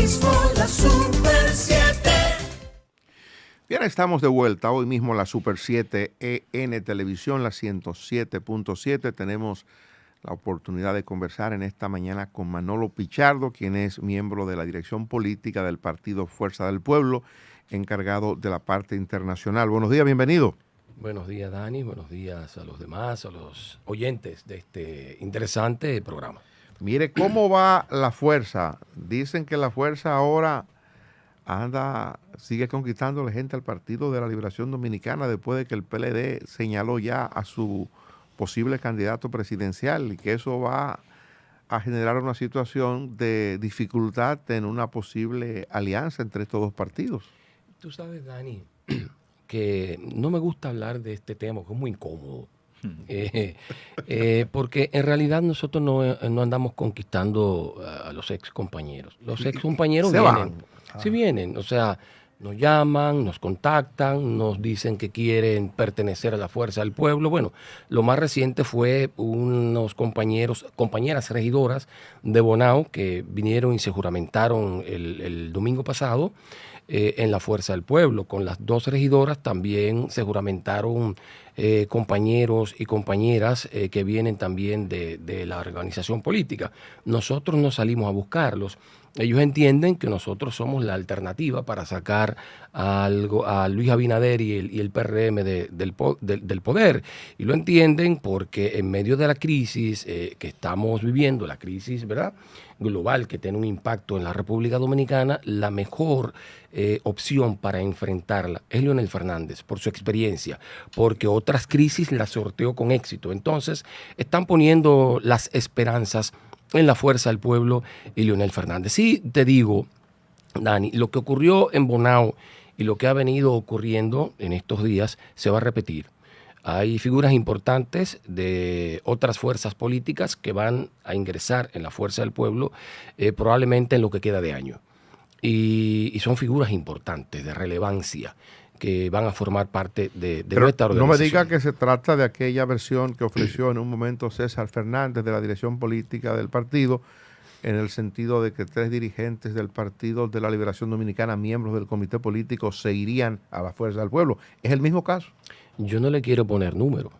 mismo la Super 7. Bien, estamos de vuelta. Hoy mismo la Super 7 EN Televisión, la 107.7. Tenemos la oportunidad de conversar en esta mañana con Manolo Pichardo, quien es miembro de la dirección política del partido Fuerza del Pueblo, encargado de la parte internacional. Buenos días, bienvenido. Buenos días, Dani. Buenos días a los demás, a los oyentes de este interesante programa. Mire cómo va la Fuerza. Dicen que la Fuerza ahora sigue conquistando la gente al Partido de la Liberación Dominicana después de que el PLD señaló ya a su posible candidato presidencial y que eso va a generar una situación de dificultad en una posible alianza entre estos dos partidos. Tú sabes, Dani, que no me gusta hablar de este tema porque es muy incómodo. Porque en realidad nosotros no andamos conquistando a los ex compañeros. Los ex compañeros vienen. Sí vienen, o sea, nos llaman, nos contactan, nos dicen que quieren pertenecer a la Fuerza del Pueblo. Bueno, lo más reciente fue unos compañeras regidoras de Bonao que vinieron y se juramentaron el domingo pasado en la Fuerza del Pueblo. Con las dos regidoras también se juramentaron compañeros y compañeras que vienen también de la organización política. Nosotros no salimos a buscarlos. Ellos entienden que nosotros somos la alternativa para sacar a Luis Abinader y el PRM del poder. Y lo entienden porque en medio de la crisis que estamos viviendo, la crisis, ¿verdad?, global que tiene un impacto en la República Dominicana, la mejor opción para enfrentarla es Leonel Fernández, por su experiencia, porque otras crisis las sorteó con éxito. Entonces, están poniendo las esperanzas en la Fuerza del Pueblo y Leonel Fernández. Sí, te digo, Dani, lo que ocurrió en Bonao y lo que ha venido ocurriendo en estos días se va a repetir. Hay figuras importantes de otras fuerzas políticas que van a ingresar en la Fuerza del Pueblo probablemente en lo que queda de año. Y son figuras importantes, de relevancia, que van a formar parte de nuestra organización. No me diga que se trata de aquella versión que ofreció en un momento César Fernández de la dirección política del partido, en el sentido de que 3 dirigentes del Partido de la Liberación Dominicana, miembros del comité político, se irían a la Fuerza del Pueblo. ¿Es el mismo caso? Yo no le quiero poner número.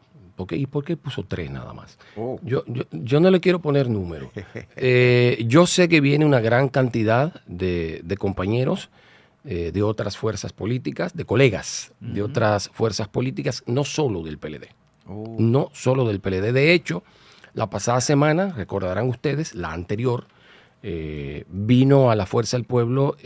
¿Y por qué puso 3 nada más? Oh. Yo no le quiero poner número. Yo sé que viene una gran cantidad de compañeros de otras fuerzas políticas, de colegas de otras fuerzas políticas, no solo del PLD. Oh. No solo del PLD. De hecho, la pasada semana, recordarán ustedes, la anterior, vino a la Fuerza del Pueblo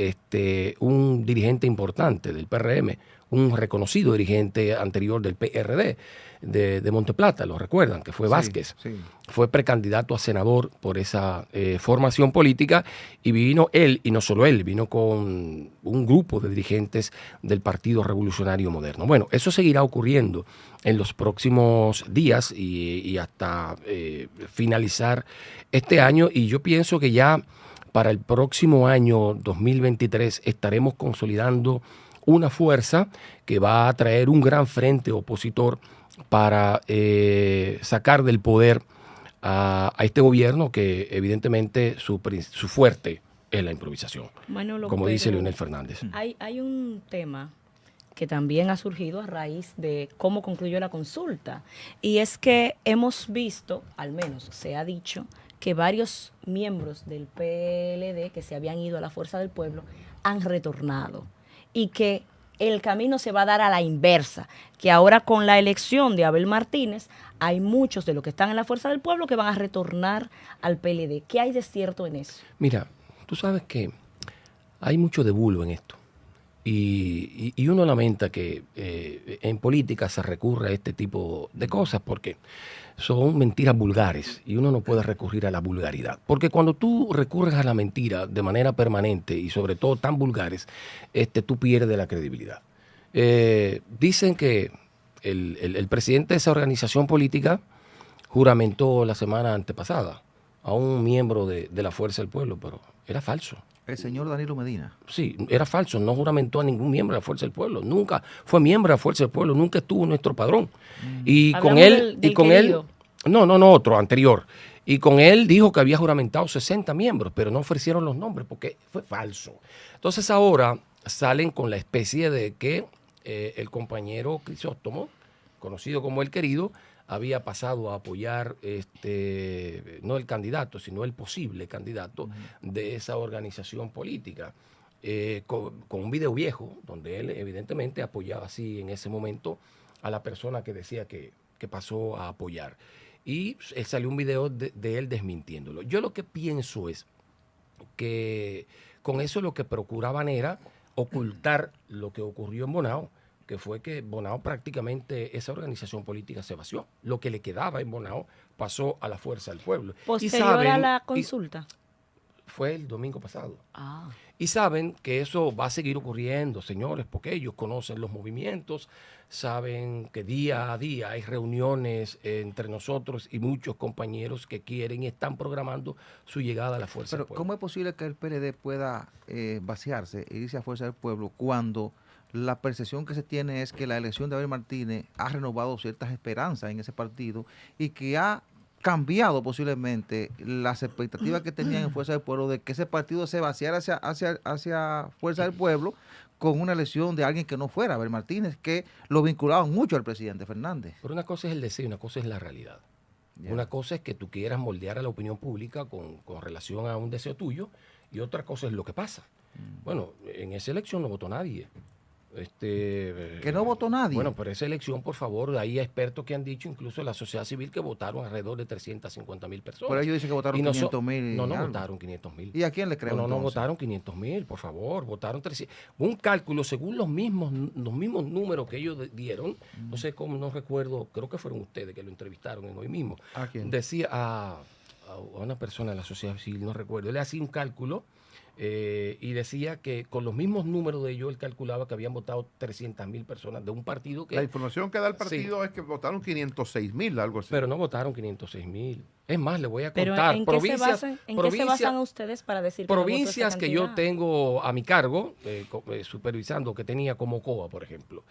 un dirigente importante del PRM, un reconocido dirigente anterior del PRD de Monteplata, lo recuerdan, que fue Vázquez. Sí. Fue precandidato a senador por esa formación política y vino él, y no solo él, vino con un grupo de dirigentes del Partido Revolucionario Moderno. Bueno, eso seguirá ocurriendo en los próximos días y hasta finalizar este año, y yo pienso que ya para el próximo año 2023 estaremos consolidando una fuerza que va a traer un gran frente opositor para sacar del poder a este gobierno que evidentemente su fuerte es la improvisación, como dice Leonel Fernández. Hay un tema que también ha surgido a raíz de cómo concluyó la consulta, y es que hemos visto, al menos se ha dicho, que varios miembros del PLD que se habían ido a la Fuerza del Pueblo han retornado, y que el camino se va a dar a la inversa, que ahora con la elección de Abel Martínez hay muchos de los que están en la Fuerza del Pueblo que van a retornar al PLD. ¿Qué hay de cierto en eso? Mira, tú sabes que hay mucho de bulo en esto, y uno lamenta que en política se recurra a este tipo de cosas porque son mentiras vulgares y uno no puede recurrir a la vulgaridad. Porque cuando tú recurres a la mentira de manera permanente y sobre todo tan vulgares, tú pierdes la credibilidad. Dicen que el presidente de esa organización política juramentó la semana antepasada a un miembro de la Fuerza del Pueblo, pero era falso. El señor Danilo Medina. Sí, era falso, no juramentó a ningún miembro de la Fuerza del Pueblo, nunca fue miembro de la Fuerza del Pueblo, nunca estuvo en nuestro padrón. Y con él, No, otro, anterior. Y con él dijo que había juramentado 60 miembros, pero no ofrecieron los nombres porque fue falso. Entonces ahora salen con la especie de que el compañero Crisóstomo, conocido como el querido, había pasado a apoyar no el candidato, sino el posible candidato de esa organización política. Con un video viejo, donde él evidentemente apoyaba así en ese momento a la persona que decía que pasó a apoyar. Y salió un video de él desmintiéndolo. Yo lo que pienso es que con eso lo que procuraban era ocultar lo que ocurrió en Bonao, que fue que Bonao prácticamente esa organización política se vació. Lo que le quedaba en Bonao pasó a la Fuerza del Pueblo. Posterior a la consulta. Fue el domingo pasado. Ah. Y saben que eso va a seguir ocurriendo, señores, porque ellos conocen los movimientos, saben que día a día hay reuniones entre nosotros y muchos compañeros que quieren y están programando su llegada a la Fuerza del Pero Pueblo. ¿cómo es posible que el PLD pueda vaciarse e irse a Fuerza del Pueblo cuando la percepción que se tiene es que la elección de Abel Martínez ha renovado ciertas esperanzas en ese partido y que ha cambiado posiblemente las expectativas que tenían en Fuerza del Pueblo de que ese partido se vaciara hacia Fuerza del Pueblo con una elección de alguien que no fuera Abel Martínez, que lo vinculaban mucho al presidente Fernández? Pero una cosa es el deseo y una cosa es la realidad. Yeah. Una cosa es que tú quieras moldear a la opinión pública con relación a un deseo tuyo y otra cosa es lo que pasa. Bueno, en esa elección no votó nadie. Que no votó nadie. Bueno, pero esa elección, por favor, hay expertos que han dicho, incluso la sociedad civil, que votaron alrededor de 350,000 personas. Pero ellos dicen que votaron 500,000. No votaron 500,000. ¿Y a quién le creo? No votaron 500,000, por favor, votaron 300. Un cálculo según los mismos números que ellos dieron, no sé cómo, no recuerdo, creo que fueron ustedes que lo entrevistaron en hoy mismo. ¿A quién? Decía a una persona de la sociedad civil, no recuerdo, él hacía un cálculo. Y decía que con los mismos números de ellos, él calculaba que habían votado 300,000 personas de un partido que... La información que da el partido es que votaron 506,000, algo así. Pero no votaron 506,000. Es más, le voy a contar. Pero ¿en qué se basan ustedes para decir que provincias que yo tengo a mi cargo, supervisando, que tenía como COA, por ejemplo.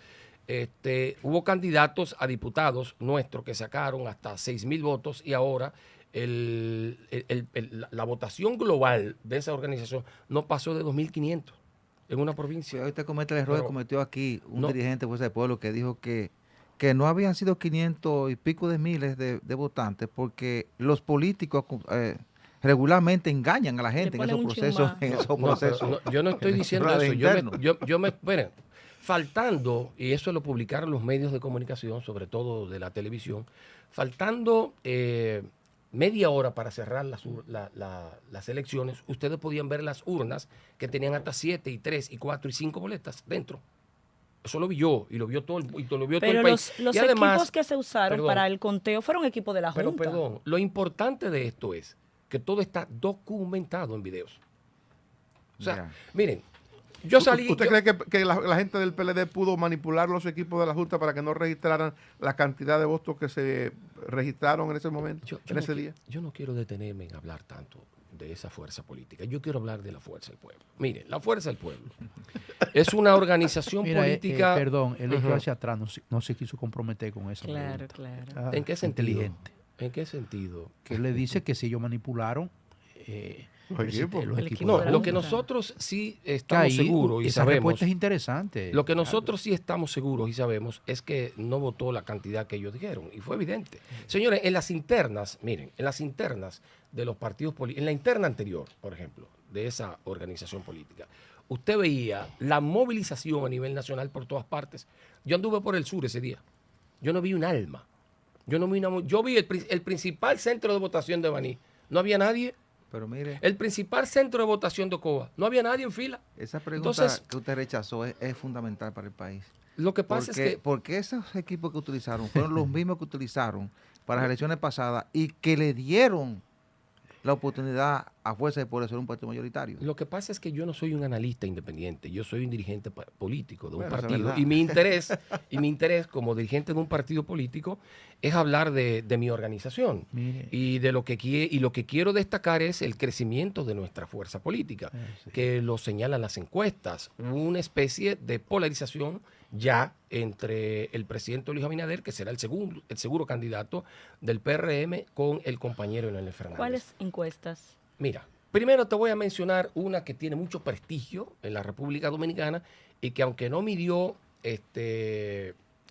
Hubo candidatos a diputados nuestros que sacaron hasta 6,000 votos y ahora... la votación global de esa organización no pasó de 2,500 en una provincia. Hoy te comete el error que cometió aquí un dirigente de Fuerza del Pueblo que dijo que no habían sido 500 y pico de miles de votantes porque los políticos regularmente engañan a la gente en esos procesos. Yo no estoy diciendo eso. Miren, faltando, y eso lo publicaron los medios de comunicación, sobre todo de la televisión, faltando media hora para cerrar las elecciones, ustedes podían ver las urnas que tenían hasta 7 y 3 y 4 y 5 boletas dentro. Eso lo vi yo y lo vio todo el país. Los equipos que se usaron para el conteo fueron equipos de la Junta. Pero perdón, lo importante de esto es que todo está documentado en videos. O sea, miren, yo salí... ¿Usted cree que la gente del PLD pudo manipular los equipos de la Junta para que no registraran la cantidad de votos que se registraron en ese momento, ese día? Yo no quiero detenerme en hablar tanto de esa fuerza política. Yo quiero hablar de la Fuerza del Pueblo. Mire, la Fuerza del Pueblo es una organización política... perdón, él echó hacia atrás, no se quiso comprometer con eso. Claro. ¿En qué sentido? Inteligente. ¿En qué sentido? Que él le dice que si ellos manipularon... los equipos. No, lo que nosotros sí estamos seguros y esa sabemos... respuesta es interesante. Lo que nosotros sí estamos seguros y sabemos es que no votó la cantidad que ellos dijeron. Y fue evidente. Señores, en las internas, miren, en las internas de los partidos políticos, en la interna anterior, por ejemplo, de esa organización política, usted veía la movilización a nivel nacional por todas partes. Yo anduve por el sur ese día. Yo no vi un alma. Yo vi el principal centro de votación de Baní. No había nadie. Pero mire, el principal centro de votación de Ocoa, no había nadie en fila. Esa pregunta que usted rechazó es fundamental para el país. Lo que pasa es que... Porque esos equipos que utilizaron fueron los mismos que utilizaron para las elecciones pasadas y que le dieron la oportunidad a Fuerza del Pueblo de ser un partido mayoritario. Lo que pasa es que yo no soy un analista independiente, yo soy un dirigente político de un partido y mi interés como dirigente de un partido político es hablar de mi organización. Mire. Y de lo que quiero destacar es el crecimiento de nuestra fuerza política, que lo señalan las encuestas, una especie de polarización ya entre el presidente Luis Abinader, que será el seguro candidato del PRM, con el compañero Leonel Fernández. ¿Cuáles encuestas? Mira, primero te voy a mencionar una que tiene mucho prestigio en la República Dominicana y que aunque no midió,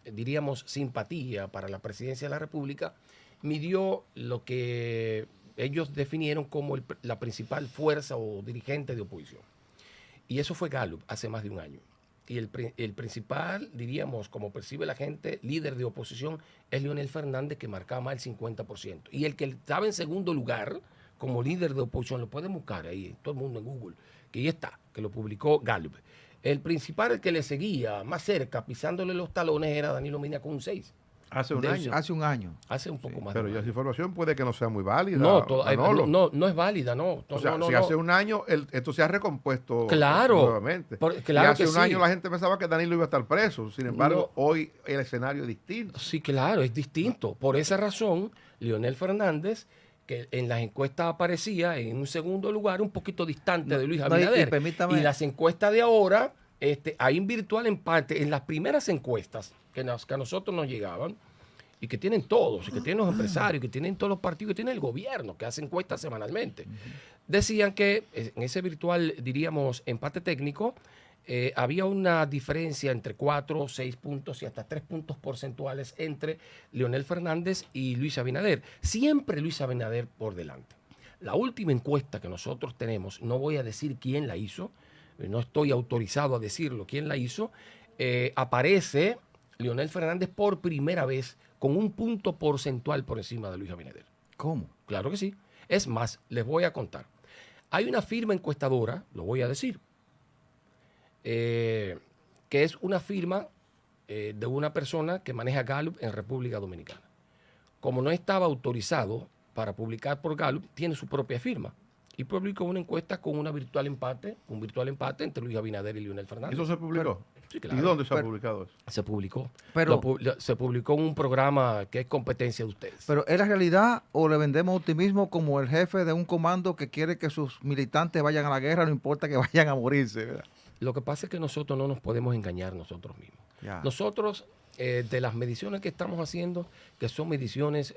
diríamos, simpatía para la presidencia de la República, midió lo que ellos definieron como la principal fuerza o dirigente de oposición. Y eso fue Gallup hace más de un año. Y el principal, diríamos, como percibe la gente, líder de oposición es Leonel Fernández, que marcaba más del 50%. Y el que estaba en segundo lugar como líder de oposición, lo pueden buscar ahí, todo el mundo en Google, que ahí está, que lo publicó Gallup. El principal, el que le seguía más cerca, pisándole los talones, era Danilo Medina con un 6. Hace un año. Hace un año. Hace un poco más. Pero de un ya año. esa información puede que no sea muy válida. No es válida, no. O sea, no, si no. hace un año esto se ha recompuesto Claro, nuevamente. claro y hace que un sí. año la gente pensaba que Danilo iba a estar preso. Sin embargo, No. hoy el escenario es distinto. Sí, claro, es distinto. Por esa razón, Leonel Fernández, que en las encuestas aparecía en un segundo lugar, un poquito distante de Luis Abinader. Y las encuestas de ahora, hay un virtual empate en las primeras encuestas que a nosotros nos llegaban, y que tienen todos, y que tienen los empresarios, que tienen todos los partidos, que tiene el gobierno, que hace encuestas semanalmente. Decían que en ese virtual, diríamos, empate técnico, había una diferencia entre 4, 6 puntos y hasta 3 puntos porcentuales entre Leonel Fernández y Luis Abinader. Siempre Luis Abinader por delante. La última encuesta que nosotros tenemos, no voy a decir quién la hizo, no estoy autorizado a decirlo quién la hizo, aparece Leonel Fernández por primera vez con un punto porcentual por encima de Luis Abinader. ¿Cómo? Claro que sí. Es más, les voy a contar. Hay una firma encuestadora, lo voy a decir, que es una firma de una persona que maneja Gallup en República Dominicana. Como no estaba autorizado para publicar por Gallup, tiene su propia firma. Y publicó una encuesta con un virtual empate entre Luis Abinader y Leonel Fernández. ¿Eso se publicó? Sí, claro. ¿Y dónde se ha publicado eso? Se publicó. Pero- Se publicó en un programa que es competencia de ustedes. Pero ¿es la realidad o le vendemos optimismo como el jefe de un comando que quiere que sus militantes vayan a la guerra, no importa que vayan a morirse, ¿verdad? Lo que pasa es que nosotros no nos podemos engañar nosotros mismos. Ya. Nosotros, de las mediciones que estamos haciendo, que son mediciones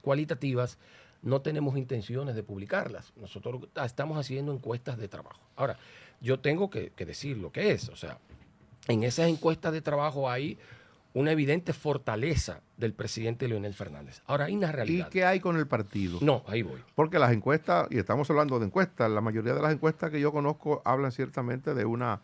cualitativas, no tenemos intenciones de publicarlas. Nosotros estamos haciendo encuestas de trabajo. Ahora, yo tengo que decir lo que es. O sea, en esas encuestas de trabajo hay una evidente fortaleza del presidente Leonel Fernández. Ahora, hay una ¿Y realidad. qué hay con el partido? No, ahí voy. Porque las encuestas, y estamos hablando de encuestas, la mayoría de las encuestas que yo conozco hablan ciertamente de una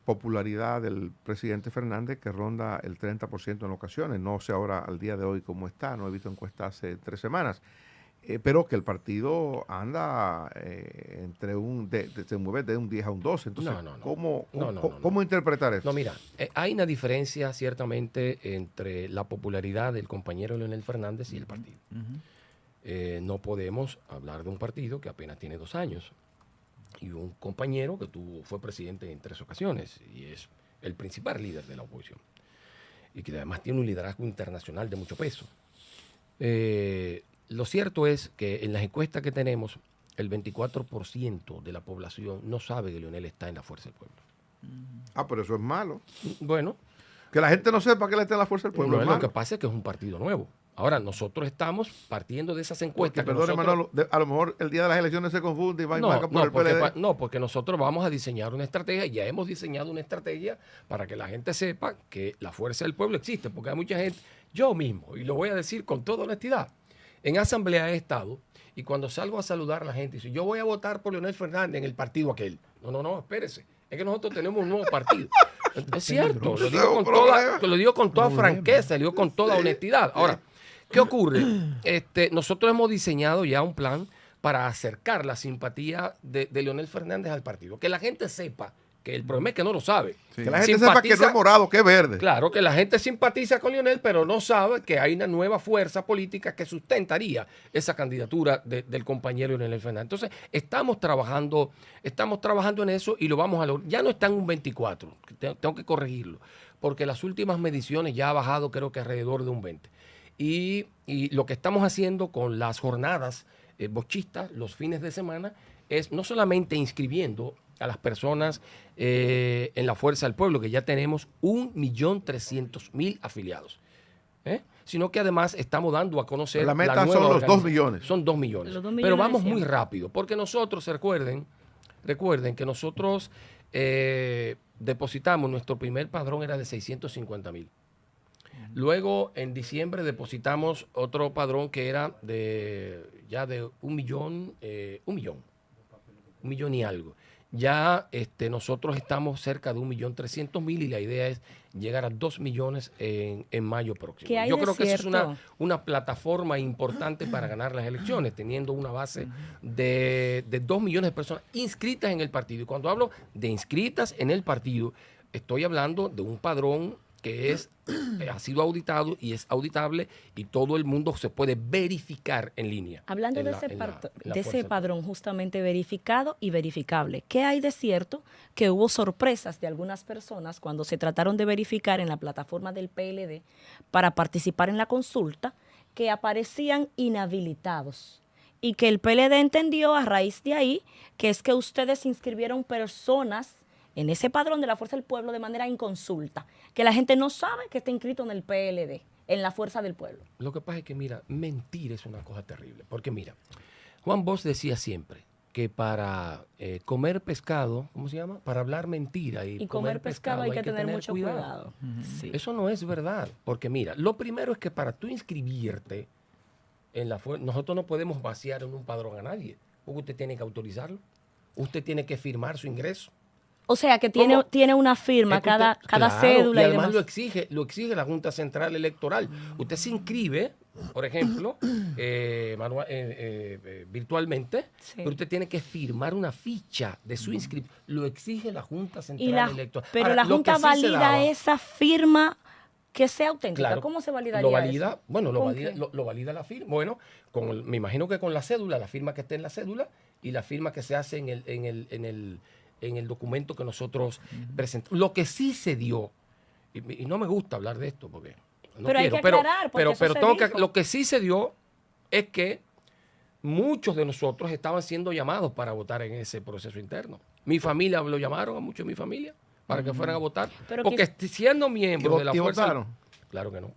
popularidad del presidente Fernández que ronda el 30% en ocasiones. No sé ahora al día de hoy cómo está, no he visto encuestas hace 3 semanas. Pero que el partido anda se mueve de un 10 a un 12. Entonces, No. ¿cómo interpretar eso? No, mira, hay una diferencia ciertamente entre la popularidad del compañero Leonel Fernández y el partido. No podemos hablar de un partido que apenas tiene 2 años y un compañero que fue presidente en 3 ocasiones y es el principal líder de la oposición y que además tiene un liderazgo internacional de mucho peso. Lo cierto es que en las encuestas que tenemos, el 24% de la población no sabe que Leonel está en la Fuerza del Pueblo. Pero eso es malo. Bueno, Que la gente no sepa que él está en la Fuerza del Pueblo. no, es lo malo. que pasa es que es un partido nuevo. Ahora, nosotros estamos partiendo de esas encuestas. Porque, perdone, Manolo, a lo mejor el día de las elecciones se confunde y va y marca por el PLD. porque nosotros vamos a diseñar una estrategia, ya hemos diseñado una estrategia para que la gente sepa que la Fuerza del Pueblo existe, porque hay mucha gente, yo mismo, y lo voy a decir con toda honestidad, en asamblea he estado y cuando salgo a saludar a la gente, dice, yo voy a votar por Leonel Fernández en el partido aquel. No, espérese. Es que nosotros tenemos un nuevo partido. Es cierto, lo digo con toda franqueza, lo digo con toda honestidad. Ahora, ¿qué ocurre? Nosotros hemos diseñado ya un plan para acercar la simpatía de Leonel Fernández al partido. Que la gente sepa que el problema es que no lo sabe. Que la gente sepa que no es morado, que es verde. Claro, que la gente simpatiza con Leonel, pero no sabe que hay una nueva fuerza política que sustentaría esa candidatura del compañero Leonel Fernández. Entonces, estamos trabajando en eso y lo vamos a lograr. Ya no está en un 24, tengo que corregirlo, porque las últimas mediciones ya ha bajado creo que alrededor de un 20. Y lo que estamos haciendo con las jornadas bochistas, los fines de semana, es no solamente inscribiendo a las personas en la Fuerza del Pueblo, que ya tenemos 1.300.000 afiliados. Sino que además estamos dando a conocer la meta nueva son los 2 organización. millones. Son 2 millones. Los 2 millones Pero vamos de muy siempre. rápido, porque nosotros, recuerden que nosotros depositamos, nuestro primer padrón era de 650.000. Luego, en diciembre, depositamos otro padrón que era de 1 millón, 1 millón y algo. Ya nosotros estamos cerca de 1.300.000 y la idea es llegar a 2 millones en mayo próximo. ¿Qué hay Yo de creo que eso es cierto? una plataforma importante para ganar las elecciones, teniendo una base de 2 millones de personas inscritas en el partido. Y cuando hablo de inscritas en el partido, estoy hablando de un padrón que ha sido auditado y es auditable y todo el mundo se puede verificar en línea. Hablando en de la- ese, en la- parto- en la de ese fuerza. padrón justamente verificado y verificable, ¿qué hay de cierto? Que hubo sorpresas de algunas personas cuando se trataron de verificar en la plataforma del PLD para participar en la consulta, que aparecían inhabilitados y que el PLD entendió a raíz de ahí que es que ustedes inscribieron personas en ese padrón de la Fuerza del Pueblo de manera inconsulta, que la gente no sabe que está inscrito en el PLD, en la Fuerza del Pueblo. Lo que pasa es que, mira, mentir es una cosa terrible. Porque, mira, Juan Bosch decía siempre que para comer pescado, ¿cómo se llama? Para hablar mentira Y comer pescado hay que tener mucho cuidado. Sí. Eso no es verdad. Porque, mira, lo primero es que para tú inscribirte en la fuerza, nosotros no podemos vaciar en un padrón a nadie. Porque usted tiene que autorizarlo. Usted tiene que firmar su ingreso. O sea, que ¿Cómo? tiene una firma, Es que cada claro, cédula y y además demás. lo exige la Junta Central Electoral. Usted se inscribe, por ejemplo, virtualmente, Sí. pero usted tiene que firmar una ficha de su inscripción. Lo exige la Junta Central Y Electoral. pero Ahora, la lo que Junta sí se valida daba- esa firma que sea auténtica. Claro, ¿Cómo se validaría lo valida, eso? bueno, lo ¿Con valida, qué? lo valida la firma. Bueno, me imagino que con la cédula, la firma que esté en la cédula y la firma que se hace en el documento que nosotros presentamos. Lo que sí se dio, y no me gusta hablar de esto porque no Pero hay quiero, que aclarar, porque eso se tengo que- dijo. lo que sí se dio es que muchos de nosotros estaban siendo llamados para votar en ese proceso interno. Mi familia lo llamaron a muchos de mi familia para que fueran a votar. Pero Porque siendo ¿Y miembros de la fuerza... votaron? Claro que no.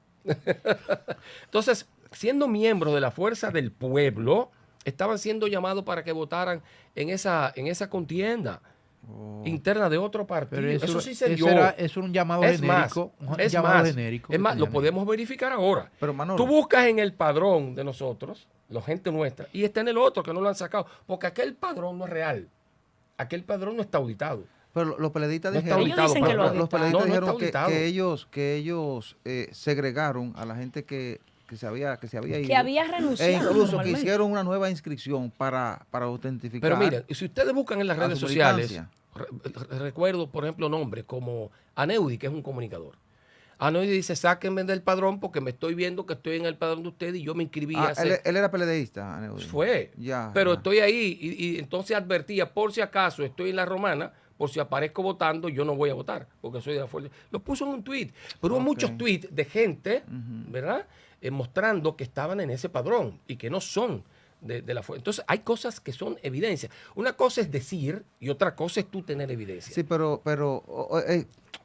Entonces, siendo miembros de la Fuerza del Pueblo, estaban siendo llamados para que votaran en esa contienda interna de otro partido. Pero Eso sí se eso dio. es un llamado Es genérico. más, un es llamado más, genérico es que más, lo tenían. podemos verificar ahora. Pero Manolo, Tú buscas en el padrón de nosotros, la gente nuestra, y está en el otro que no lo han sacado, porque aquel padrón no es real. Aquel padrón no está auditado. pero los peledeístas No está dijeron, auditado, dicen que lo los auditaron. peledeístas No, no está dijeron auditado. que ellos segregaron a la gente que se había ido. Que había E renunciado. incluso que formalmente. hicieron una nueva inscripción para autentificar. Pero miren, si ustedes buscan en las a redes su sociales, militancia. recuerdo, por ejemplo, nombres como Aneudi, que es un comunicador. Aneudi dice, sáquenme del padrón porque me estoy viendo que estoy en el padrón de ustedes y yo me inscribí hace... Él era peledeísta. Aneudi. Fue. Ya, Pero ya. estoy ahí y entonces advertía, por si acaso estoy en la romana, por si aparezco votando, yo no voy a votar, porque soy de la fuerza. Lo puso en un tweet, pero hubo Ok. muchos tweets de gente, ¿verdad? Mostrando que estaban en ese padrón y que no son de la fuerza. Entonces hay cosas que son evidencias. Una cosa es decir y otra cosa es tú tener evidencia. Sí, pero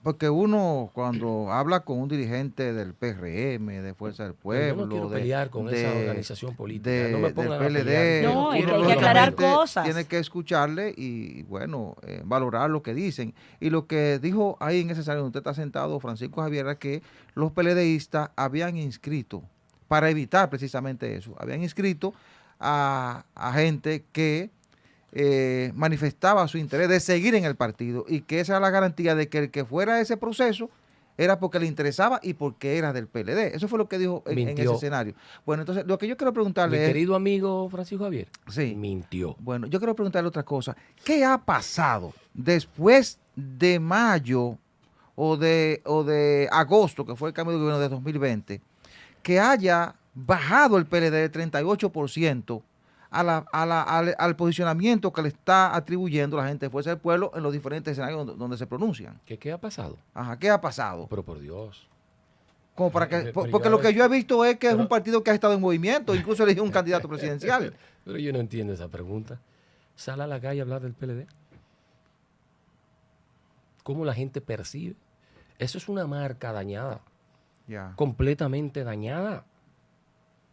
porque uno cuando habla con un dirigente del PRM, de Fuerza del Pero yo Pueblo, no quiero de- pelear con esa de- organización política. de- No me del pongan a PLD, pelear. No, es que uno hay que aclarar lógicamente cosas. tiene que escucharle y bueno, valorar lo que dicen. Y lo que dijo ahí en ese salón donde usted está sentado, Francisco Javier, era que los PLDistas habían inscrito, para evitar precisamente eso, habían inscrito a gente que manifestaba su interés de seguir en el partido y que esa era la garantía de que el que fuera a ese proceso era porque le interesaba y porque era del PLD. Eso fue lo que dijo en ese Mintió. escenario. Bueno, entonces lo que yo quiero Mi preguntarle es, querido amigo Francisco Javier, Sí. mintió. bueno, yo quiero preguntarle otra cosa. ¿Qué ha pasado después de mayo o de agosto, que fue el cambio de gobierno de 2020, que haya bajado el PLD de 38% al posicionamiento que le está atribuyendo la gente de Fuerza del Pueblo en los diferentes escenarios donde se pronuncian? ¿Qué ha pasado? Ajá, ¿qué ha pasado? Pero por Dios. Como para Pero que, yo porque a lo que ver- yo he visto es que es pero- un partido que ha estado en movimiento, incluso eligió un candidato presidencial. Pero yo no entiendo esa pregunta. Sal a la calle a hablar del PLD. cómo la gente percibe. Eso es una marca dañada, Ya. completamente dañada.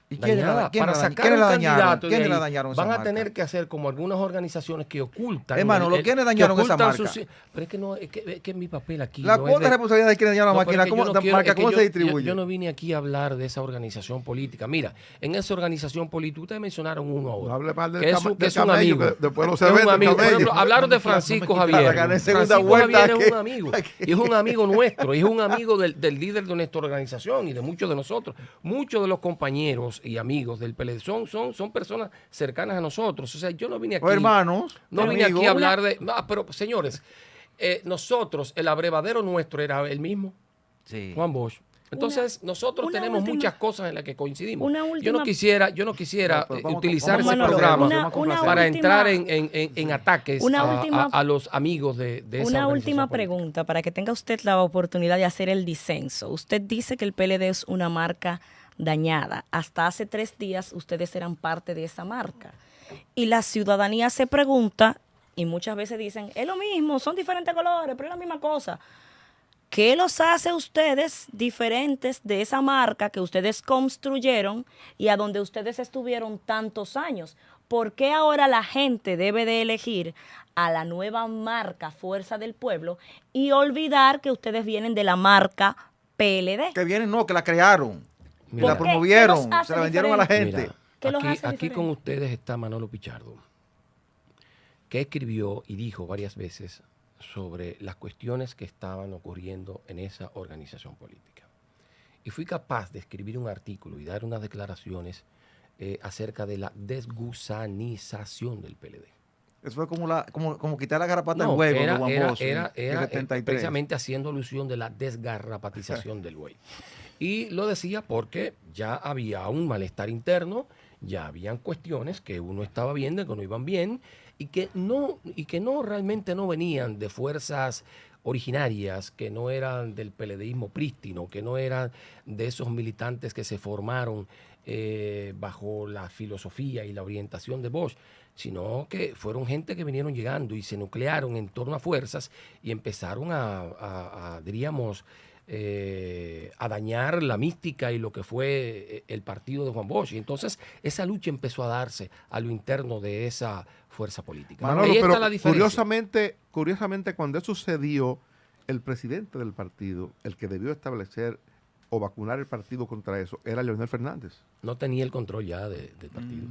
¿Y quiénes Dañada. quién Para la- sacar quiénes un la dañaron? candidato de ¿Quiénes la ahí, dañaron esa van a marca? tener que hacer como algunas organizaciones que ocultan. Hermano, ¿quiénes dañaron esa marca? Pero es que no, es que mi papel aquí La no es cuota de de- responsabilidad de quienes dañaron No, la pero máquina, es que ¿cómo, yo no quiero- marca, es que ¿cómo yo- se distribuye? Yo no vine aquí a hablar de esa organización política. Mira, en esa organización política, ustedes mencionaron uno ahora. No hable mal del que es cama- un, que del es un camello, amigo. que después no se Es vende un el amigo. Por camello. ejemplo, hablaron de No me Francisco quita- Javier. Hagan en segunda Francisco vuelta Javier es aquí. un amigo. Y es un amigo nuestro. Y es un amigo del líder de nuestra organización y de muchos de nosotros. Muchos de los compañeros y amigos del PLD son personas cercanas a nosotros. O sea, yo no vine aquí. O hermanos, No vine amigos. aquí a hablar de. No, pero señores, nosotros, el abrevadero nuestro era el mismo, Sí. Juan Bosch. Entonces, nosotros una tenemos última- muchas cosas en las que coincidimos. una Yo última- no quisiera Pero vamos- utilizar vamos ese Manolo, programa una para última- entrar en ataques una a, última- a los amigos de esa Una organización última política. pregunta para que tenga usted la oportunidad de hacer el disenso. Usted dice que el PLD es una marca dañada. Hasta hace 3 días ustedes eran parte de esa marca. Y la ciudadanía se pregunta, y muchas veces dicen, es lo mismo, son diferentes colores, pero es la misma cosa. ¿Qué los hace a ustedes diferentes de esa marca que ustedes construyeron y a donde ustedes estuvieron tantos años? ¿Por qué ahora la gente debe de elegir a la nueva marca Fuerza del Pueblo y olvidar que ustedes vienen de la marca PLD? Que vienen, no, que la crearon. Mira. La ¿Por qué? promovieron, ¿Qué los hace se la vendieron a la diferentes? gente. Mira, ¿Qué los aquí, hace aquí diferentes? con ustedes está Manolo Pichardo, que escribió y dijo varias veces sobre las cuestiones que estaban ocurriendo en esa organización política. Y fui capaz de escribir un artículo y dar unas declaraciones acerca de la desgusanización del PLD. Eso fue como quitar la garrapata No, del huevo era, de Juan era- Bosch, era- en era, 73. precisamente haciendo alusión de la desgarrapatización del buey. Y lo decía porque ya había un malestar interno, ya habían cuestiones que uno estaba viendo que no iban bien y que no realmente no venían de fuerzas originarias, que no eran del PLDismo prístino, que no eran de esos militantes que se formaron bajo la filosofía y la orientación de Bosch, sino que fueron gente que vinieron llegando y se nuclearon en torno a fuerzas y empezaron diríamos, a dañar la mística y lo que fue el partido de Juan Bosch. Y entonces esa lucha empezó a darse a lo interno de esa fuerza política. Manolo, Ahí está pero la diferencia. curiosamente, cuando eso sucedió, el presidente del partido, el que debió establecer o vacunar el partido contra eso, era Leonel Fernández. No tenía el control ya del partido.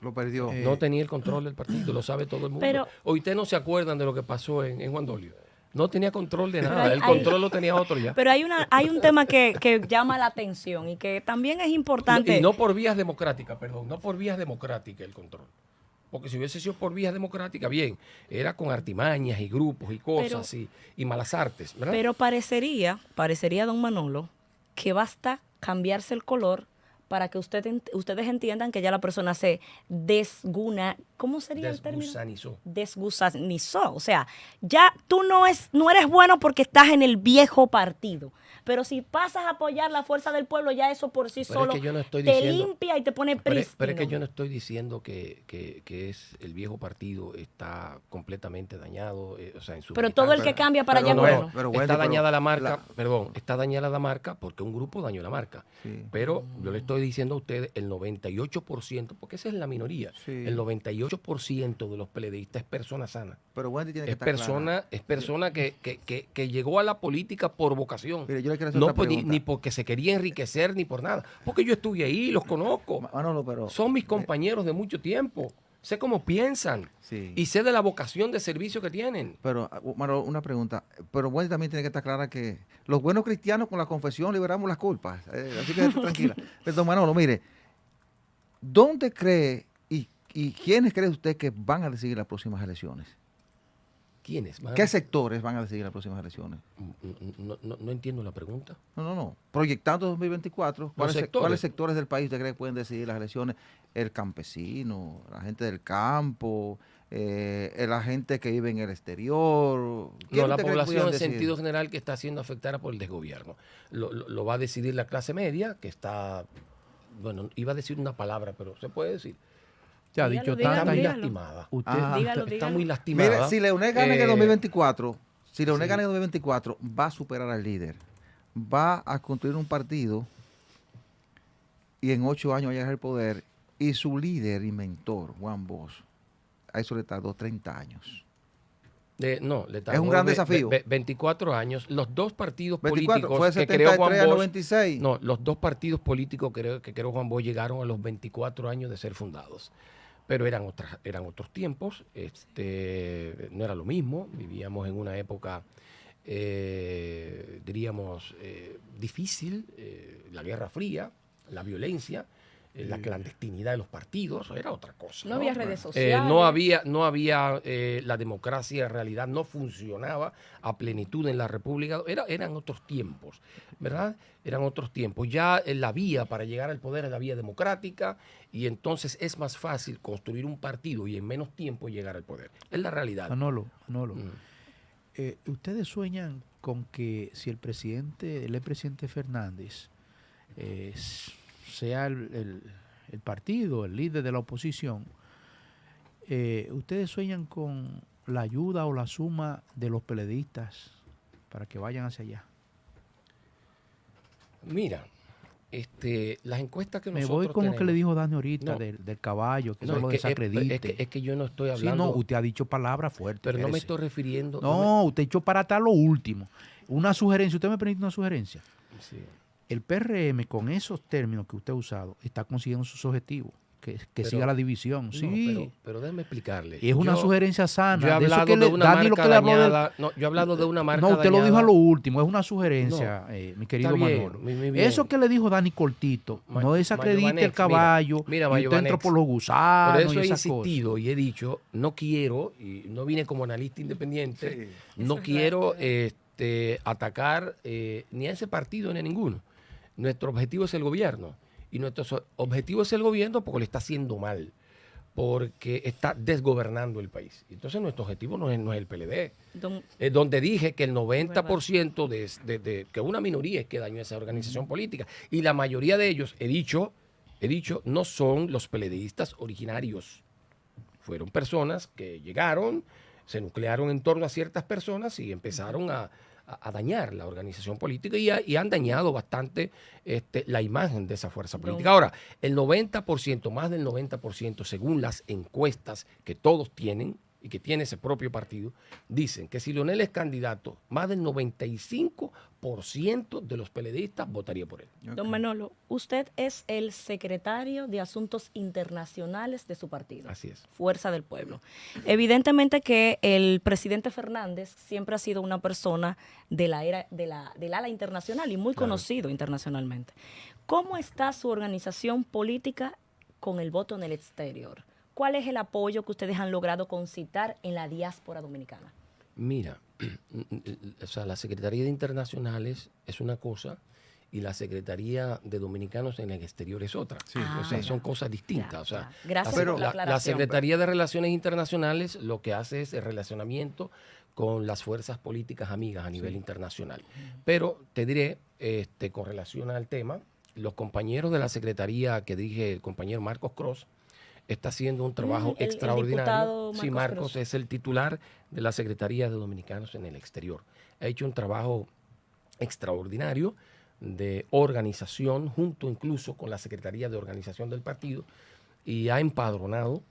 Lo perdió. No tenía el control del partido, lo sabe todo el mundo. Pero- Hoy ustedes no se acuerdan de lo que pasó en Juan Dolio. No tenía control de nada, hay- el control lo tenía otro ya. Pero hay un tema que llama la atención y que también es importante. Y no por vías democráticas, perdón, no por vías democráticas el control. Porque si hubiese sido por vías democráticas, bien, era con artimañas y grupos y cosas y malas artes, ¿verdad? Pero parecería, don Manolo, que basta cambiarse el color para que ustedes entiendan que ya la persona se ¿cómo sería el término? Desgusanizó. Desgusanizó. O sea, ya tú no eres bueno porque estás en el viejo partido. Pero si pasas a apoyar la fuerza del pueblo, ya eso por sí Pero es solo que yo no estoy te diciendo- limpia y te pone Pero prístino. es que yo no estoy diciendo que es el viejo partido está completamente dañado, o sea, en su Pero todo el que militancia. cambia para allá es pero bueno. bueno. Pero, está Wendy, dañada pero la marca, está dañada la marca porque un grupo dañó la marca. Sí. Pero yo le estoy diciendo a ustedes, el 98%, porque esa es la minoría, Sí. el 98% de los PLDistas es persona sana. Pero Wendy tiene que Es estar clara. persona que llegó a la política por vocación. Mire, yo le quiero hacer No otra pregunta. ni porque se quería enriquecer ni por nada. Porque yo estuve ahí, los conozco. Manolo, pero... Son mis compañeros de mucho tiempo. Sé cómo piensan. Sí. Y sé de la vocación de servicio que tienen. Pero, Manolo, una pregunta. Pero Wendy también tiene que estar clara que los buenos cristianos con la confesión liberamos las culpas. Así que tranquila. Pero, Manolo, mire, ¿dónde cree y quiénes cree usted que van a decidir las próximas elecciones? ¿Quiénes? ¿Qué sectores van a decidir las próximas elecciones? No entiendo la pregunta. No. Proyectando 2024, ¿cuáles sectores. sectores del país usted cree que pueden decidir las elecciones? El campesino, la gente del campo, la gente que vive en el exterior. ¿Quién No, la usted cree que población pudieran en decidir? sentido general que está siendo afectada por el desgobierno. Lo va a decidir la clase media, que está, bueno, iba a decir una palabra, pero se puede decir. Ya ha Dígalo, dicho dígalo, Está tanta muy dígalo. lastimada. Usted, Ajá. Dígalo, Está dígalo. muy lastimada. Mire, si Leonel gana en el Eh, 2024, Si Leonel Sí. gana en 2024, va a superar al líder. Va a construir un partido y en 8 años va a llegar al poder. Y su líder y mentor, Juan Bosch, a eso le tardó 30 años. No, le Es tardó un gran desafío. 24 años. Los dos partidos 24, políticos fue de que creó 73 Juan a Bosch. 96. No, los dos partidos políticos que creó Juan Bosch llegaron a los 24 años de ser fundados. Pero eran otros tiempos, no era lo mismo, vivíamos en una época, diríamos, difícil, la Guerra Fría, la violencia, la clandestinidad de los partidos, era otra cosa. No había redes sociales. No había la democracia en realidad, no funcionaba a plenitud en la República, eran otros tiempos, ¿verdad? Eran otros tiempos. Ya la vía para llegar al poder es la vía democrática y entonces es más fácil construir un partido y en menos tiempo llegar al poder. Es la realidad. Manolo, Mm. ¿ustedes sueñan con que si el presidente Fernández sea el partido, el líder de la oposición, ustedes sueñan con la ayuda o la suma de los PLDistas para que vayan hacia allá? Mira, las encuestas que Me nosotros voy con lo que le tenemos- dijo Dani ahorita No. del caballo, que No, eso lo es que, desacredite. es que yo no estoy Sí, hablando, no, usted ha dicho palabras fuertes. pero no me espérese. estoy refiriendo. No, usted echó para atrás lo último. Una sugerencia, ¿usted me permite una sugerencia? Sí. El PRM, con esos términos que usted ha usado, está consiguiendo sus objetivos. Que Pero- siga la división. No, Sí. pero déjeme explicarle. Y es una sugerencia sana. Yo he de eso hablado que de le- una Dani lo marca que le habló del- dañada. No, yo he hablado de una marca No, usted lo dijo dañada. a lo último. Es una sugerencia, mi querido Está bien, Manolo. muy bien. Eso que le dijo Dani cortito, no desacredite Mayobanex, el caballo. mira, y usted entró Mayobanex. por los gusanos Por eso y he esas insistido y he dicho, no quiero, y no vine como analista independiente, no Eso es quiero verdad. atacar ni a ese partido ni a ninguno. Nuestro objetivo es el gobierno. Y nuestro objetivo es el gobierno porque lo está haciendo mal, porque está desgobernando el país. Entonces nuestro objetivo no es el PLD. Donde dije que el 90% que una minoría es que dañó esa organización política. Y la mayoría de ellos, he dicho, no son los PLDistas originarios. Fueron personas que llegaron, se nuclearon en torno a ciertas personas y empezaron a dañar la organización política y han dañado bastante la imagen de esa fuerza política. Ahora, el 90%, más del 90%, según las encuestas que todos tienen y que tiene ese propio partido, dicen que si Leonel es candidato, más del 95% de los PLDistas votaría por él. Don Manolo, usted es el secretario de Asuntos Internacionales de su partido. Así es. Fuerza del Pueblo. Evidentemente que el presidente Fernández siempre ha sido una persona del ala internacional y muy Claro. conocido internacionalmente. ¿Cómo está su organización política con el voto en el exterior? ¿Cuál es el apoyo que ustedes han logrado concitar en la diáspora dominicana? Mira, o sea, la Secretaría de Internacionales es una cosa y la Secretaría de Dominicanos en el Exterior es otra. O sea, son cosas distintas. Ya, O sea, ya. Gracias la, por la la aclaración. Secretaría de Relaciones Internacionales lo que hace es el relacionamiento con las fuerzas políticas amigas a nivel internacional. Pero te diré, con relación al tema, los compañeros de la Secretaría que dirige el compañero Marcos Cross, está haciendo un trabajo el extraordinario. diputado Sí, Marcos Marcos Cross. es el titular de la Secretaría de Dominicanos en el Exterior. Ha hecho un trabajo extraordinario de organización, junto incluso con la Secretaría de Organización del partido, y ha empadronado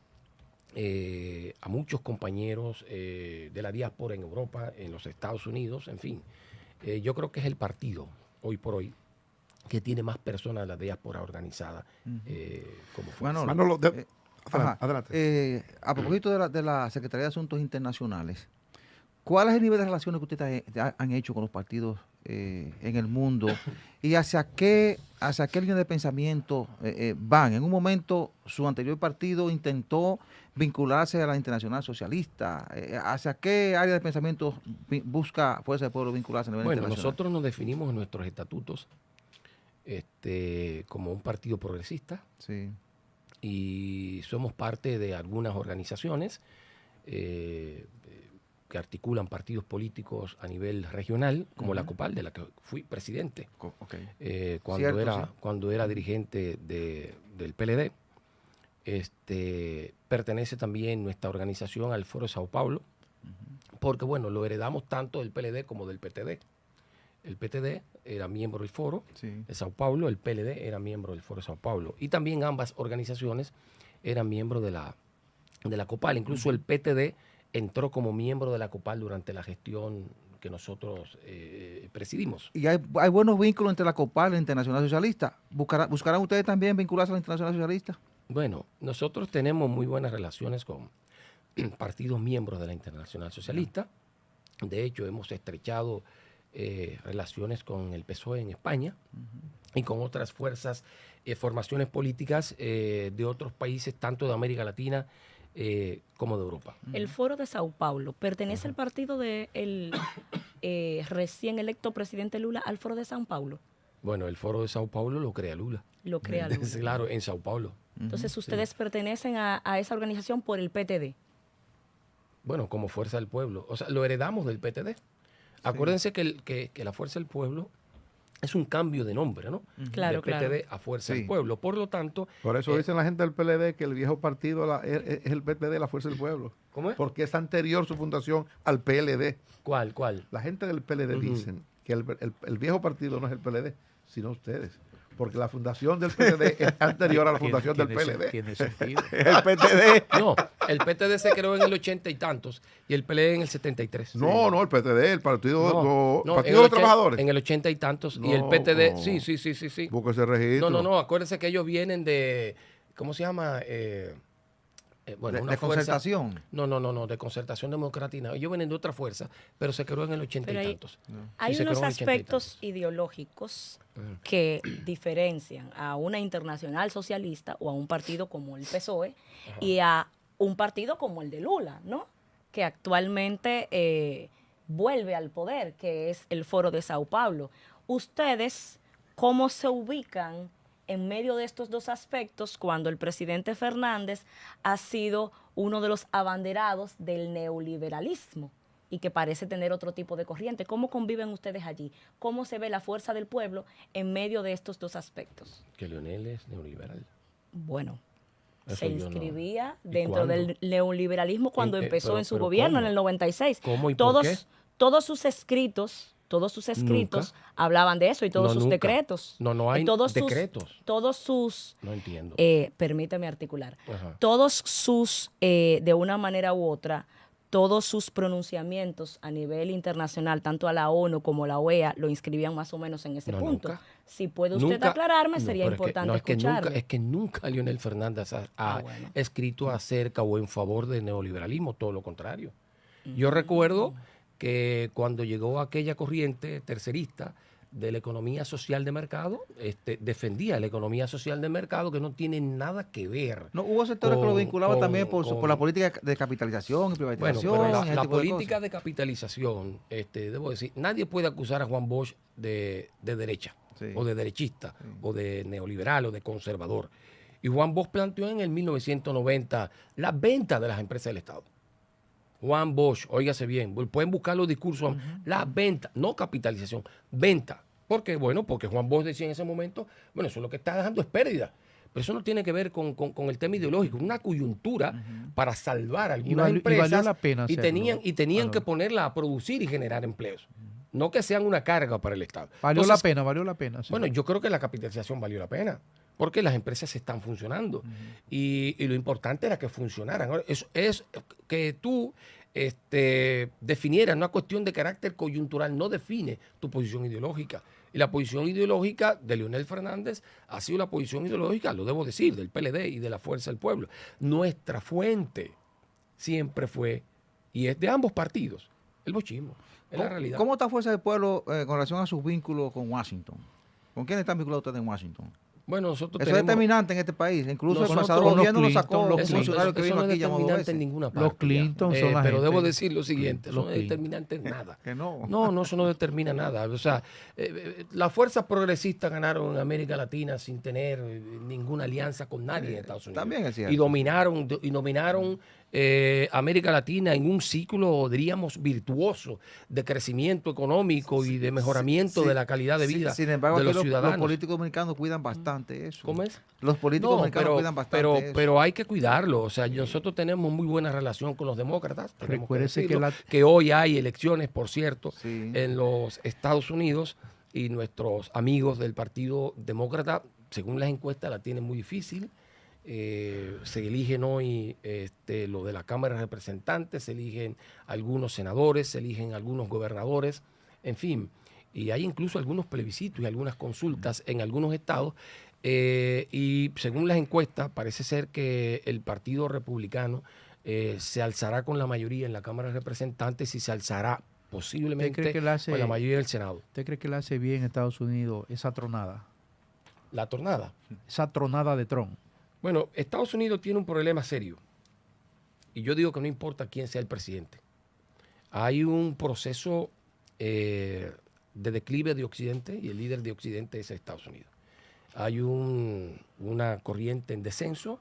a muchos compañeros de la diáspora en Europa, en los Estados Unidos, en fin. Yo creo que es el partido, hoy por hoy, que tiene más personas de la diáspora organizada como fuerza. Manolo, Ajá. adelante. A propósito de la Secretaría de Asuntos Internacionales, ¿cuál es el nivel de relaciones que ustedes han hecho con los partidos en el mundo? ¿Y hacia qué línea de pensamiento van? En un momento, su anterior partido intentó vincularse a la Internacional Socialista. ¿Hacia qué área de pensamiento busca Fuerza del Pueblo vincularse a nivel Bueno, internacional? nosotros nos definimos en nuestros estatutos como un partido progresista. Sí. Y somos parte de algunas organizaciones que articulan partidos políticos a nivel regional, como la COPAL, de la que fui presidente cuando era dirigente del PLD. Pertenece también nuestra organización al Foro de Sao Paulo, porque bueno, lo heredamos tanto del PLD como del PTD. El PTD era miembro del Foro de Sao Paulo, el PLD era miembro del Foro de Sao Paulo. Y también ambas organizaciones eran miembros de la COPAL. Incluso el PTD entró como miembro de la COPAL durante la gestión que nosotros presidimos. Y hay buenos vínculos entre la COPAL y la Internacional Socialista. ¿Buscarán ustedes también vincularse a la Internacional Socialista? Bueno, nosotros tenemos muy buenas relaciones con partidos miembros de la Internacional Socialista. De hecho, hemos estrechado relaciones con el PSOE en España y con otras fuerzas, formaciones políticas de otros países, tanto de América Latina como de Europa. El Foro de Sao Paulo, ¿pertenece el partido del recién electo presidente Lula al Foro de Sao Paulo? Bueno, el Foro de Sao Paulo lo crea Lula. Lo crea Lula. Claro, en Sao Paulo. Entonces, ustedes pertenecen a esa organización por el PTD. Bueno, como Fuerza del Pueblo. O sea, lo heredamos del PTD. Acuérdense que la Fuerza del Pueblo es un cambio de nombre, ¿no? Claro, de PTD a Fuerza del Pueblo. Por lo tanto... Por eso dicen la gente del PLD que el viejo partido es el PTD, la Fuerza del Pueblo. ¿Cómo es? Porque es anterior su fundación al PLD. ¿Cuál? La gente del PLD dicen que el viejo partido no es el PLD, sino ustedes. Porque la fundación del PLD es anterior a la fundación del PLD. Tiene sentido. El PTD. No, el PTD se creó en el 80 y tantos y el PLD en el 73. No, el PTD, el Partido, No, partido de los Trabajadores. En el 80 y tantos. Y el No, PTD, no. sí. Busca ese registro. No, acuérdense que ellos vienen de, ¿cómo se llama? Bueno, una de fuerza- concertación. No, de Concertación Democrática. Ellos vienen de otra fuerza, pero se creó en el 80 Pero y hay- tantos. Hay Sí, se unos creó en el 80 y aspectos tantos. ideológicos que diferencian a una internacional socialista o a un partido como el PSOE y a un partido como el de Lula, ¿no? Que actualmente vuelve al poder, que es el Foro de Sao Paulo. ¿Ustedes cómo se ubican en medio de estos dos aspectos cuando el presidente Fernández ha sido uno de los abanderados del neoliberalismo y que parece tener otro tipo de corriente? ¿Cómo conviven ustedes allí? ¿Cómo se ve la fuerza del pueblo en medio de estos dos aspectos? Que Leonel es neoliberal. Bueno, Eso se yo no- inscribía ¿Y dentro cuándo? del neoliberalismo cuando empezó pero- en su pero gobierno ¿cómo? en el 96. ¿Cómo y por qué? Todos sus escritos hablaban de eso y todos No, sus nunca. decretos. No hay Y todos decretos. todos sus No entiendo. permítame articular. Ajá. Todos sus, de una manera u otra, todos sus pronunciamientos a nivel internacional, tanto a la ONU como a la OEA, lo inscribían más o menos en ese No, punto. nunca. Si puede usted Nunca- aclararme, no, sería pero importante es que escucharlo. nunca, es que nunca Leonel Fernández ha bueno. escrito acerca o en favor del neoliberalismo, todo lo contrario. Yo recuerdo que cuando llegó aquella corriente tercerista de la economía social de mercado, defendía la economía social de mercado que no tiene nada que ver. No, hubo sectores que lo vinculaban también por con- la política de capitalización y Bueno, privatización. pero ese la tipo de política cosas. de capitalización, debo decir, nadie puede acusar a Juan Bosch de derecha, Sí. o de derechista, o de neoliberal, o de conservador. Y Juan Bosch planteó en el 1990 la venta de las empresas del Estado. Juan Bosch, óigase bien, pueden buscar los discursos, la venta, no capitalización, venta. ¿Por qué? Bueno, porque Juan Bosch decía en ese momento, bueno, eso lo que está dejando es pérdida. Pero eso no tiene que ver con el tema ideológico, una coyuntura para salvar algunas empresas valió la pena y hacerlo. tenían que Claro. ponerla a producir y generar empleos. No que sean una carga para el Estado. Valió Entonces, la pena. Sí. bueno, yo creo que la capitalización valió la pena, porque las empresas están funcionando. Y lo importante era que funcionaran. Ahora, eso es que tú definieras una cuestión de carácter coyuntural, no define tu posición ideológica. Y la posición ideológica de Leonel Fernández ha sido la posición ideológica, lo debo decir, del PLD y de la Fuerza del Pueblo. Nuestra fuente siempre fue, y es de ambos partidos, el bochismo. Es la realidad. ¿Cómo está Fuerza del Pueblo con relación a sus vínculos con Washington? ¿Con quién están vinculados ustedes en Washington? Bueno, nosotros Eso es tenemos... determinante en este país. Incluso el Nosotros- pasado los gobierno lo Clinton, sacó los un Eso funcionario que no vino es aquí llamado dos determinante veces. en ninguna Los parte. Clinton son la Pero gente- debo decir lo siguiente, eso Los no es Clinton. determinante en nada. Que no. No, eso no determina nada. O sea, las fuerzas progresistas ganaron en América Latina sin tener ninguna alianza con nadie en Estados Unidos. También es cierto. Y dominaron América Latina en un ciclo, diríamos, virtuoso de crecimiento económico y de mejoramiento de la calidad de vida Sin embargo, de los los ciudadanos. políticos dominicanos cuidan bastante eso. ¿Cómo es? Los políticos dominicanos cuidan bastante eso. Pero hay que cuidarlo. O sea, nosotros tenemos muy buena relación con los demócratas. Recuérdese que que hoy hay elecciones, por cierto, Sí. en los Estados Unidos, y nuestros amigos del Partido Demócrata, según las encuestas, la tienen muy difícil. Se eligen hoy lo de la Cámara de Representantes, se eligen algunos senadores, se eligen algunos gobernadores, en fin. Y hay incluso algunos plebiscitos y algunas consultas en algunos estados. Y según las encuestas, parece ser que el Partido Republicano se alzará con la mayoría en la Cámara de Representantes y se alzará posiblemente con la mayoría del Senado. ¿Usted cree que le hace bien a Estados Unidos esa tronada? La tornada. Esa tronada de Trump. Bueno, Estados Unidos tiene un problema serio. Y yo digo que no importa quién sea el presidente. Hay un proceso de declive de Occidente y el líder de Occidente es Estados Unidos. Hay una corriente en descenso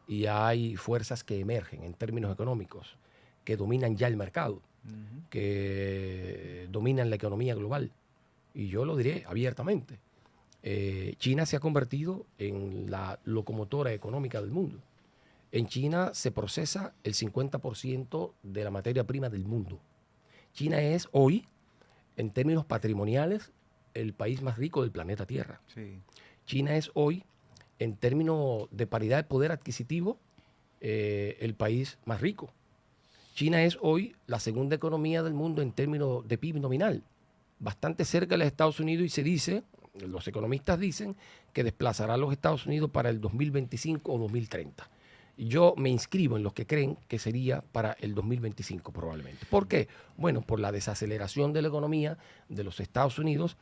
y hay fuerzas que emergen en términos económicos, que dominan ya el mercado, que dominan la economía global. Y yo lo diré abiertamente. China se ha convertido en la locomotora económica del mundo. En China se procesa el 50% de la materia prima del mundo. China es hoy, en términos patrimoniales, el país más rico del planeta Tierra. Sí. China es hoy, en términos de paridad de poder adquisitivo, el país más rico. China es hoy la segunda economía del mundo en términos de PIB nominal, bastante cerca de los Estados Unidos, y se dice, los economistas dicen, que desplazará a los Estados Unidos para el 2025 o 2030. Y yo me inscribo en los que creen que sería para el 2025 probablemente. ¿Por qué? Bueno, por la desaceleración de la economía de los Estados Unidos,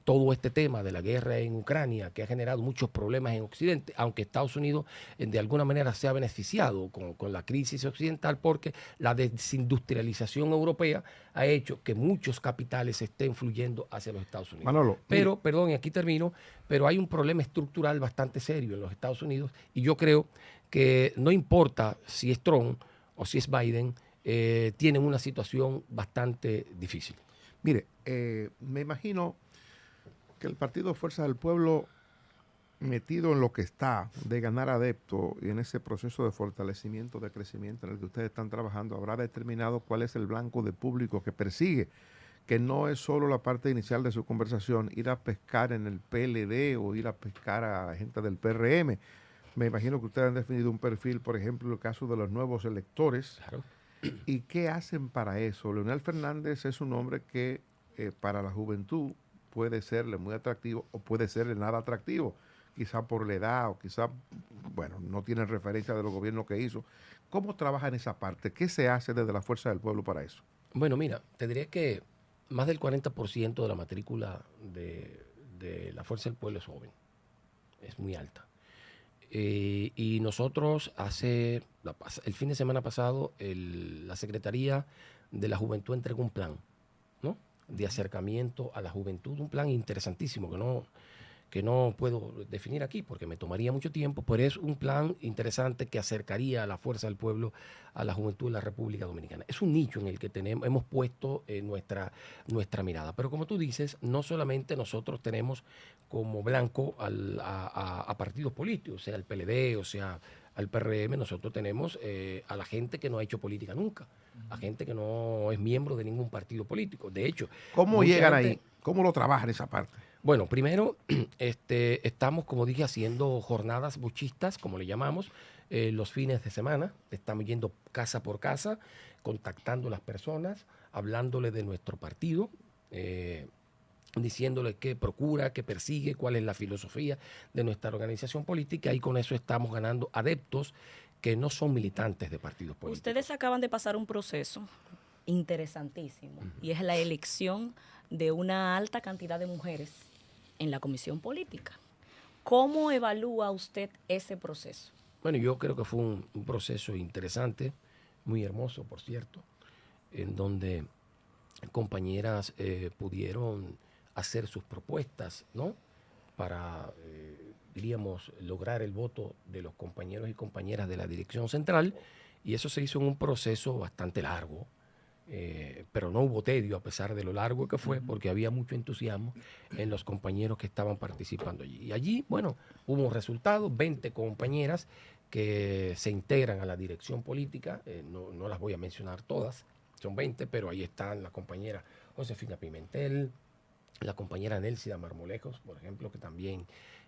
todo este tema de la guerra en Ucrania, que ha generado muchos problemas en Occidente, aunque Estados Unidos de alguna manera se ha beneficiado con la crisis occidental, porque la desindustrialización europea ha hecho que muchos capitales estén fluyendo hacia los Estados Unidos. Manolo, pero, perdón, y aquí termino, pero hay un problema estructural bastante serio en los Estados Unidos, y yo creo que no importa si es Trump o si es Biden, tienen una situación bastante difícil. Mire, me imagino que el Partido Fuerza del Pueblo, metido en lo que está de ganar adeptos y en ese proceso de fortalecimiento, de crecimiento en el que ustedes están trabajando, habrá determinado cuál es el blanco de público que persigue, que no es solo la parte inicial de su conversación, ir a pescar en el PLD o ir a pescar a gente del PRM. Me imagino que ustedes han definido un perfil, por ejemplo, en el caso de los nuevos electores. Claro. ¿Y qué hacen para eso? Leonel Fernández es un hombre que para la juventud puede serle muy atractivo o puede serle nada atractivo, quizá por la edad o quizá, bueno, no tiene referencia de los gobiernos que hizo. ¿Cómo trabaja en esa parte? ¿Qué se hace desde la Fuerza del Pueblo para eso? Bueno, mira, te diré que más del 40% de la matrícula de la Fuerza del Pueblo es joven. Es muy alta. Y nosotros el fin de semana pasado, la Secretaría de la Juventud entregó un plan, ¿no?, de acercamiento a la juventud, un plan interesantísimo que no puedo definir aquí porque me tomaría mucho tiempo, pero es un plan interesante que acercaría a la Fuerza del Pueblo a la juventud de la República Dominicana. Es un nicho en el que hemos puesto nuestra mirada. Pero como tú dices, no solamente nosotros tenemos como blanco a partidos políticos, sea el PLD o sea al PRM, nosotros tenemos a la gente que no ha hecho política nunca, a gente que no es miembro de ningún partido político. De hecho, ¿cómo llegan ahí? ¿Cómo lo trabajan esa parte? Bueno, primero estamos, como dije, haciendo jornadas buchistas, como le llamamos, los fines de semana. Estamos yendo casa por casa, contactando a las personas, hablándole de nuestro partido, diciéndole qué procura, qué persigue, cuál es la filosofía de nuestra organización política, y con eso estamos ganando adeptos que no son militantes de partidos políticos. Ustedes acaban de pasar un proceso interesantísimo, y es la elección de una alta cantidad de mujeres en la comisión política. ¿Cómo evalúa usted ese proceso? Bueno, yo creo que fue un proceso interesante, muy hermoso, por cierto, en donde compañeras pudieron hacer sus propuestas, ¿no?, para, diríamos, lograr el voto de los compañeros y compañeras de la dirección central, Y eso se hizo en un proceso bastante largo, pero no hubo tedio a pesar de lo largo que fue, porque había mucho entusiasmo en los compañeros que estaban participando allí. Y allí, bueno, hubo un resultado, 20 compañeras que se integran a la dirección política, no las voy a mencionar todas, son 20, pero ahí están la compañera Josefina Pimentel, la compañera Nelsida Marmolejos, por ejemplo, que también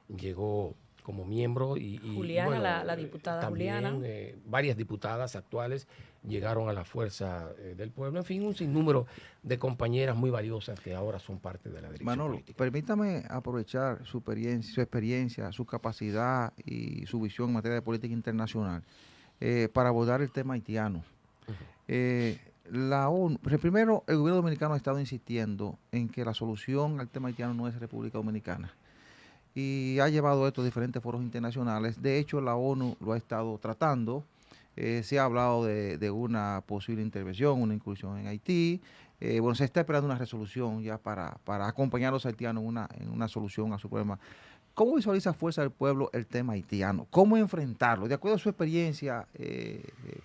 llegó como miembro. Y Juliana, bueno, la diputada también, Juliana. varias diputadas actuales llegaron a la Fuerza del Pueblo. En fin, un sinnúmero de compañeras muy valiosas que ahora son parte de la dirección Manolo, política. permítame aprovechar su experiencia, su capacidad y su visión en materia de política internacional para abordar el tema haitiano. La ONU, primero, el gobierno dominicano ha estado insistiendo en que la solución al tema haitiano no es República Dominicana. Y ha llevado esto a diferentes foros internacionales. De hecho, la ONU lo ha estado tratando. Se ha hablado de una posible intervención, una incursión en Haití. Bueno, se está esperando una resolución ya para acompañar a los haitianos en una solución a su problema. ¿Cómo visualiza Fuerza del Pueblo el tema haitiano? ¿Cómo enfrentarlo? De acuerdo a su experiencia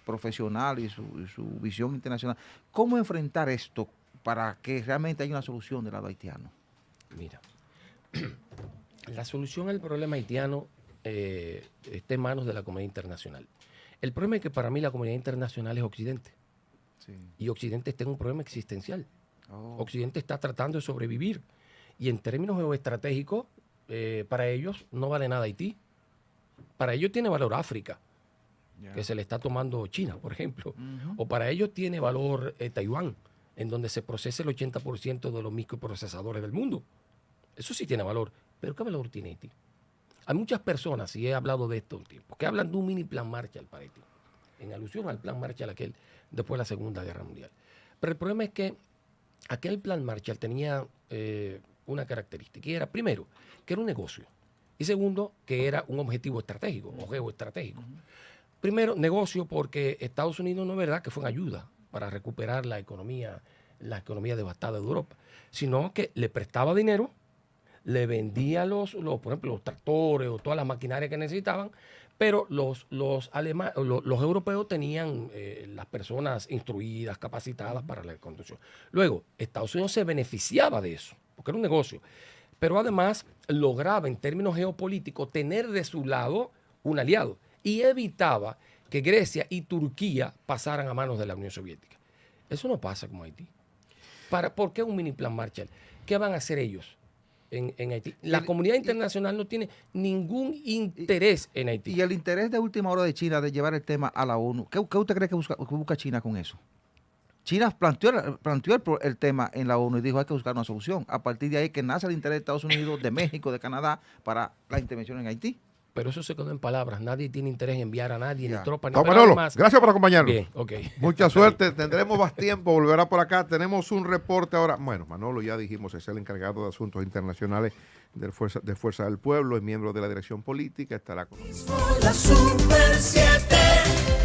profesional y su visión internacional, ¿cómo enfrentar esto para que realmente haya una solución del lado haitiano? Mira, la solución al problema haitiano está en manos de la comunidad internacional. El problema es que para mí la comunidad internacional es Occidente. Sí. Y Occidente está en un problema existencial. Oh. Occidente está tratando de sobrevivir. Y en términos geoestratégicos, para ellos no vale nada Haití. Para ellos tiene valor África, que se le está tomando China, por ejemplo. O para ellos tiene valor Taiwán, en donde se procesa el 80% de los microprocesadores del mundo. Eso sí tiene valor. Pero ¿qué valor tiene Haití? Hay muchas personas, y he hablado de esto un tiempo, que hablan de un mini plan Marshall para Haití, en alusión al plan Marshall aquel después de la Segunda Guerra Mundial. Pero el problema es que aquel plan Marshall tenía una característica, y era, primero, que era un negocio, y segundo, que era un objetivo estratégico o geoestratégico. Primero, negocio porque Estados Unidos no es verdad que fue en ayuda para recuperar la economía devastada de Europa, sino que le prestaba dinero, le vendía por ejemplo, los tractores o todas las maquinarias que necesitaban, pero los europeos tenían las personas instruidas, capacitadas para la construcción. Luego, Estados Unidos se beneficiaba de eso, porque era un negocio, pero además lograba en términos geopolíticos tener de su lado un aliado y evitaba que Grecia y Turquía pasaran a manos de la Unión Soviética. Eso no pasa con Haití. ¿Por qué un mini plan Marshall? ¿Qué van a hacer ellos en Haití? La comunidad internacional no tiene ningún interés en Haití. Y el interés de última hora de China de llevar el tema a la ONU, ¿qué usted cree que busca China con eso? China planteó el tema en la ONU y dijo hay que buscar una solución. A partir de ahí que nace el interés de Estados Unidos, de México, de Canadá para la intervención en Haití. Pero eso se quedó en palabras. Nadie tiene interés en enviar a nadie, ni tropas, ni Manolo, más. gracias por acompañarnos. Bien, ok. Mucha suerte. Tendremos más tiempo. Volverá por acá. Tenemos un reporte ahora. Bueno, Manolo ya dijimos, es el encargado de asuntos internacionales de Fuerza del Pueblo, es miembro de la dirección política. Estará con nosotros. La Super 7.